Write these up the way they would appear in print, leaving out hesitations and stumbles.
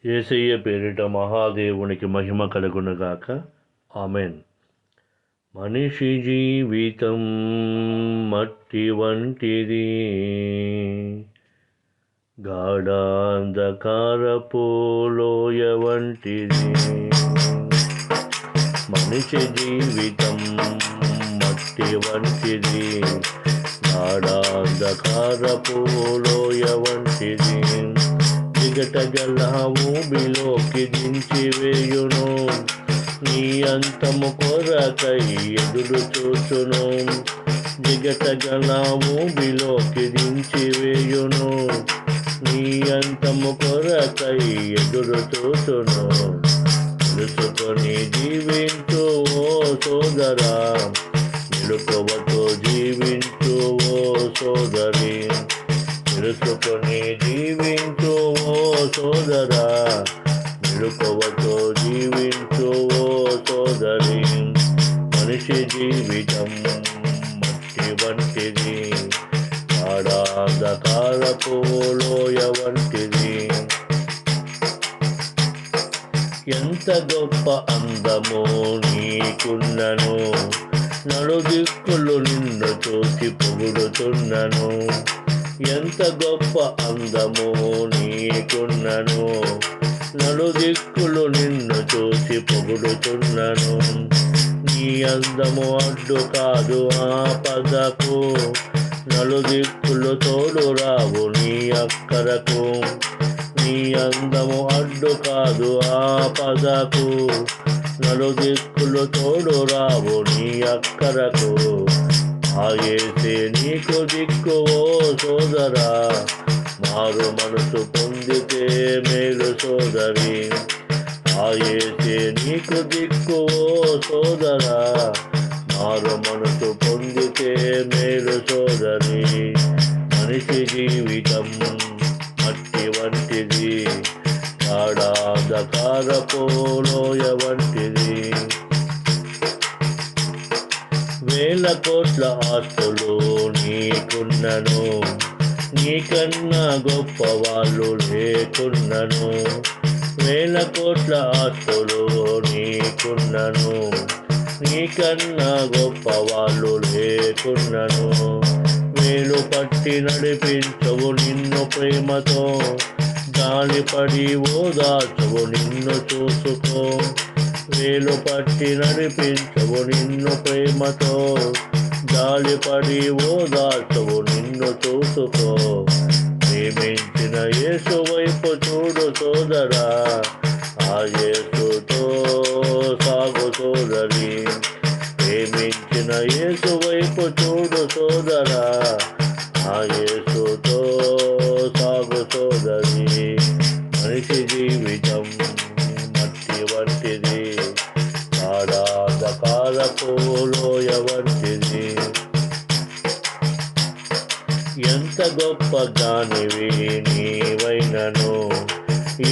యేసయ్య పేరిట మహాదేవునికి మహిమ కలుగునుగాక. ఆమెన్. మనిషి జీవితం మట్టి వంటిది, గాఢాంధకారపు లోయ వంటిది. మనిషి జీవితం మట్టి వంటిది, గాఢాంధకారపు లోయ వంటిది. జిగట గల ఊబిలోకి దించివేయును, నీ అంతము కొరకై ఎదురు చూచును. జిగట గల ఊబిలోకి దించివేయును, నీ అంతము కొరకై ఎదురు చూచును. తెలుసుకొని జీవించు ఓ సోదరా, నిలుపువతో జీవించు ఓ సోదరి. తెలుసుకొని జీవించు ఓ సోదరా, నిలుపువతో జీవించు ఓ సోదరి. మనిషి జీవితం మట్టి వంటిది, గాఢాంధకారపు లోయ వంటిది. ఎంత గొప్ప అందమో నీకున్నను, నలుదిక్కులు నిన్ను చూసి పొగుడుతున్నను. ఎంత గొప్ప అందమో నీకున్నను, నలుదిక్కులు నిన్ను చూసి పొగుడుతున్నను. నీ అందము అడ్డు కాదు ఆపదకు, నలుదిక్కులు తోడు రావు నీ అక్కరకు. నీ అందము అడ్డు కాదు ఆపదకు, నలుదిక్కులు తోడు రావు నీ అక్కరకు. ఆ యేసే నీకు దిక్కు ఓ సోదరా, మారు మనసు పొందితే మేలు సోదరి. ఆ యేసే నీకు దిక్కు ఓ సోదరా, మారు మనసు పొందితే మేలు సోదరి. మనిషి జీవితం మట్టి వంటిది, గాఢాంధకారపు లోయ వంటిది. వేల కోట్ల ఆస్తులు నీకున్నను, నీకన్నా గొప్ప వాళ్ళు లేకున్నను. వేల కోట్ల ఆస్తులు నీకున్నను, నీకన్నా గొప్ప వాళ్ళు లేకున్నను. వేలు పట్టి నడిపించవు నిన్ను ప్రేమతో, జాలిపడి ఓదార్చవు నిన్ను చూసుకో. వేలు పట్టి నడిపించవు నిన్ను ప్రేమతో, జాలిపడి ఓదార్చవు నిన్ను చూసుకో. ప్రేమించిన యేసు వైపు చూడు సోదరా, ఆ యేసుతో సాగు సోదరి. ప్రేమించిన యేసు వైపు చూడు సోదరా, ఆ యేసుతో సాగు సోదరి. మనిషి జీవితం మట్టి వంటిది, గాఢాంధకారపు లోయ వంటిది. ఎంత గొప్ప జ్ఞానివి నీవైనను,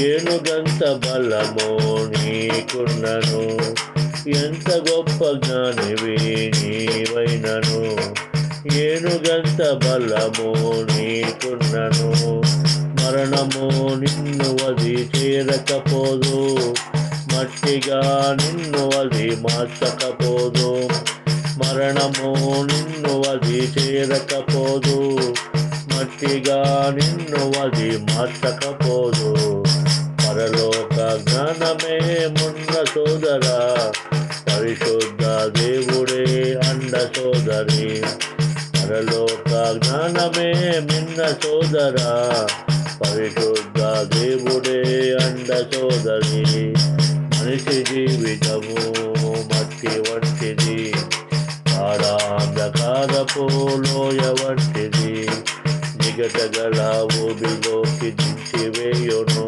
ఏనుగంత బలమో నీకున్నను. ఎంత గొప్ప జ్ఞానివి నీవైనను, ఏనుగంత బలమో నీకున్నను. మరణము నిన్ను అది చేరకపోదు, మట్టిగా నిన్ను అది మార్చకపోదు. మరణము నిన్ను అది చేరకపోదు, మట్టిగా నిన్ను అది మార్చకపోదు. పరలోక జ్ఞానమే మున్న సోదరా, పరిశుద్ధ దేవుడే అండ సోదరి. పరలోక జ్ఞానమే మిన్న సోదరా, పరిశుద్ధ దేవుడే అండ సోదరి. మనిషి జీవితము మట్టి వంటిది, గాఢాంధకారపు లోయ వంటిది. జిగట గల ఊబిలోకి దించివేయును,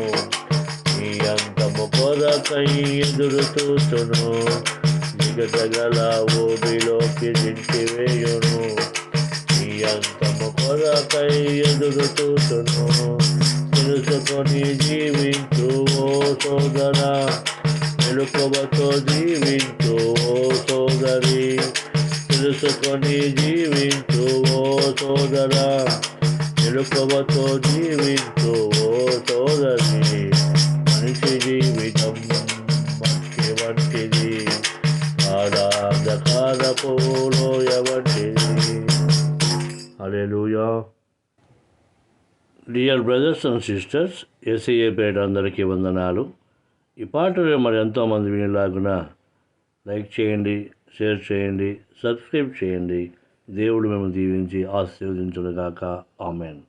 నీ అంతము కొరకై ఎదురు చూచును. జిగట గల ఊబిలోకి దించివేయును, నీ అంతము కొరకై ఎదురు చూచును. తెలుసుకొని జీవించు ఓ సోదరా, మెలకువతో జీవించు ఓ సోదరి. తెలుసుకొని జీవించు ఓ సోదరా, మెలకువతో జీవించు ఓ సోదరి. తలపోలోయ వంటిది. హల్లెలూయా. డియర్ బ్రదర్స్ అండ్ సిస్టర్స్, యేసయ్య పేట అందరికీ వందనాలు. ఈ పాటలు మరి ఎంతోమంది వినేలాగున లైక్ చేయండి, షేర్ చేయండి, సబ్స్క్రైబ్ చేయండి. దేవుడు మేము దీవించి ఆశీర్వదించునుగాక. ఆమెన్.